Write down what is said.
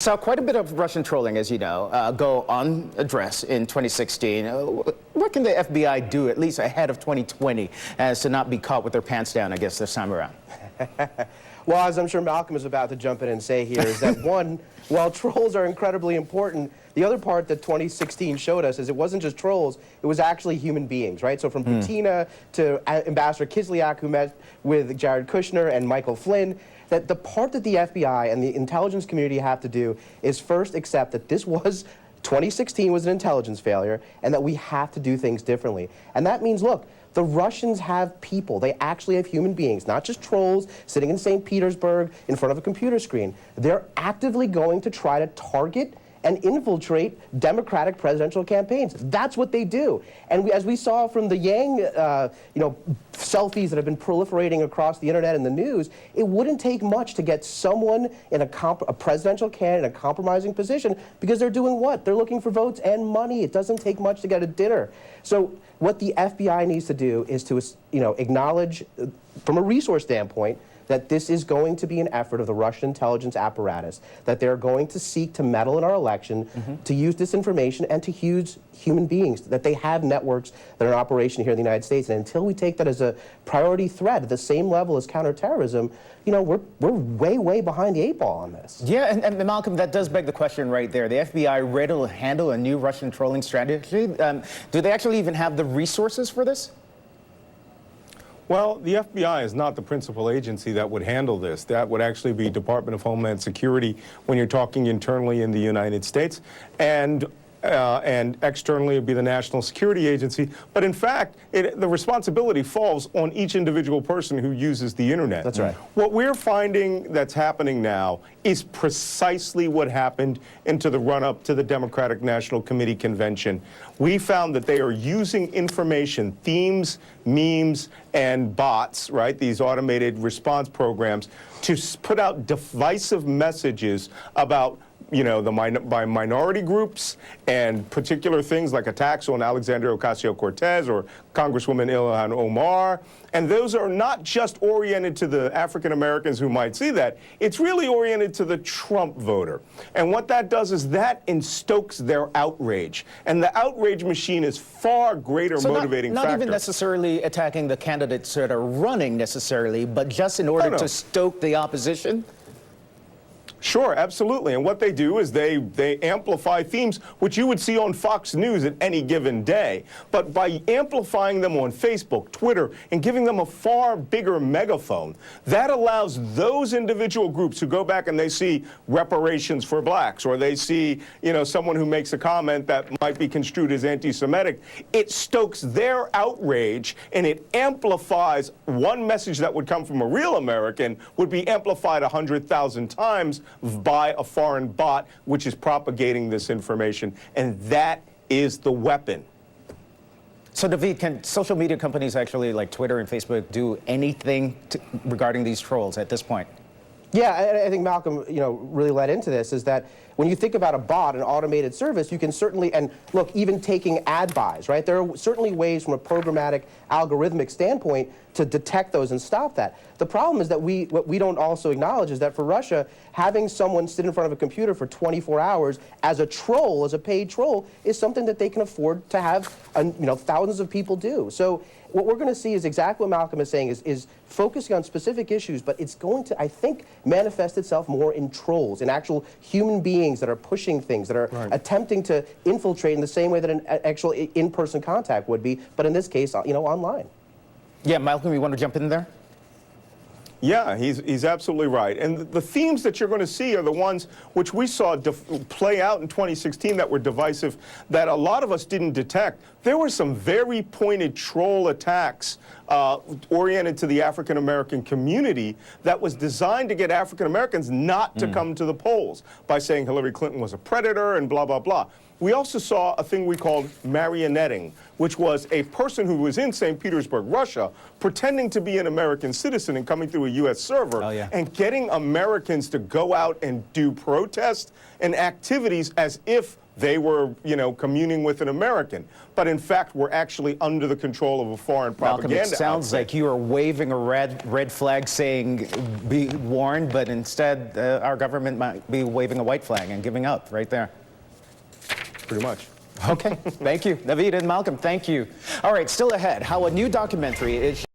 Saw quite a bit of Russian trolling, as you know, go unaddressed in 2016. What can the FBI do, at least ahead of 2020, as to not be caught with their pants down, I guess, this time around? Well, as I'm sure Malcolm is about to jump in and say here, is that one, while trolls are incredibly important, the other part that 2016 showed us is it wasn't just trolls, it was actually human beings, right? So from Butina to Ambassador Kislyak, who met with Jared Kushner and Michael Flynn, that the part that the FBI and the intelligence community have to do is first accept that 2016 was an intelligence failure, and that we have to do things differently. And that means, look, the Russians have people. They actually have human beings, not just trolls sitting in St. Petersburg in front of a computer screen. They're actively going to try to target and infiltrate Democratic presidential campaigns. That's what they do. And as we saw from the Yang, selfies that have been proliferating across the internet and the news, it wouldn't take much to get someone in a presidential candidate in a compromising position, because they're doing what? They're looking for votes and money. It doesn't take much to get a dinner. So what the FBI needs to do is to, acknowledge from a resource standpoint that this is going to be an effort of the Russian intelligence apparatus, that they're going to seek to meddle in our election, to use disinformation, and to use human beings, that they have networks that are in operation here in the United States. And until we take that as a priority threat at the same level as counterterrorism, we're way, way behind the 8 ball on this. Yeah, and Malcolm, that does beg the question right there. The FBI ready to handle a new Russian trolling strategy? Do they actually even have the resources for this? Well, the FBI is not the principal agency that would handle this. That would actually be Department of Homeland Security when you're talking internally in the United States. And externally it would be the National Security Agency. But in fact, the responsibility falls on each individual person who uses the internet. That's right. What we're finding that's happening now is precisely what happened into the run-up to the Democratic National Committee convention. We found that they are using information, themes, memes, and bots, right, these automated response programs, to put out divisive messages about by minority groups and particular things like attacks on Alexandria Ocasio-Cortez or Congresswoman Ilhan Omar. And those are not just oriented to the African Americans who might see that. It's really oriented to the Trump voter. And what that does is that instokes their outrage. And the outrage machine is far greater motivating factor. Not even necessarily attacking the candidates that are running necessarily, but just in order to stoke the opposition? Sure, absolutely. And what they do is they amplify themes which you would see on Fox News at any given day. But by amplifying them on Facebook, Twitter, and giving them a far bigger megaphone, that allows those individual groups who go back and they see reparations for blacks, or they see, someone who makes a comment that might be construed as anti-Semitic, it stokes their outrage and it amplifies one message that would come from a real American would be amplified 100,000 times by a foreign bot, which is propagating this information. And that is the weapon. So, Naveed, can social media companies actually, like Twitter and Facebook, do anything regarding these trolls at this point? Yeah, I think Malcolm, really led into this, is that when you think about a bot, an automated service, you can certainly, and look, even taking ad buys, right? There are certainly ways from a programmatic, algorithmic standpoint to detect those and stop that. The problem is that what we don't also acknowledge is that for Russia, having someone sit in front of a computer for 24 hours as a troll, as a paid troll, is something that they can afford to have, thousands of people do. So what we're going to see is exactly what Malcolm is saying, is focusing on specific issues, but it's going to, I think, manifest itself more in trolls, in actual human beings that are pushing things, that are attempting to infiltrate in the same way that an actual in-person contact would be, but in this case, online. Yeah, Malcolm, you want to jump in there? Yeah, he's absolutely right. And the themes that you're going to see are the ones which we saw play out in 2016 that were divisive, that a lot of us didn't detect. There were some very pointed troll attacks oriented to the African American community that was designed to get African Americans not to come to the polls by saying Hillary Clinton was a predator and blah, blah, blah. We also saw a thing we called marionetting, which was a person who was in St. Petersburg, Russia, pretending to be an American citizen and coming through a U.S. server and getting Americans to go out and do protests and activities as if they were, communing with an American. But in fact, we're actually under the control of a foreign Malcolm, propaganda it sounds outfit. like you are waving a red flag saying, be warned, but instead our government might be waving a white flag and giving up right there. Pretty much. Okay, thank you. Naveed and Malcolm, thank you. All right, still ahead, how a new documentary is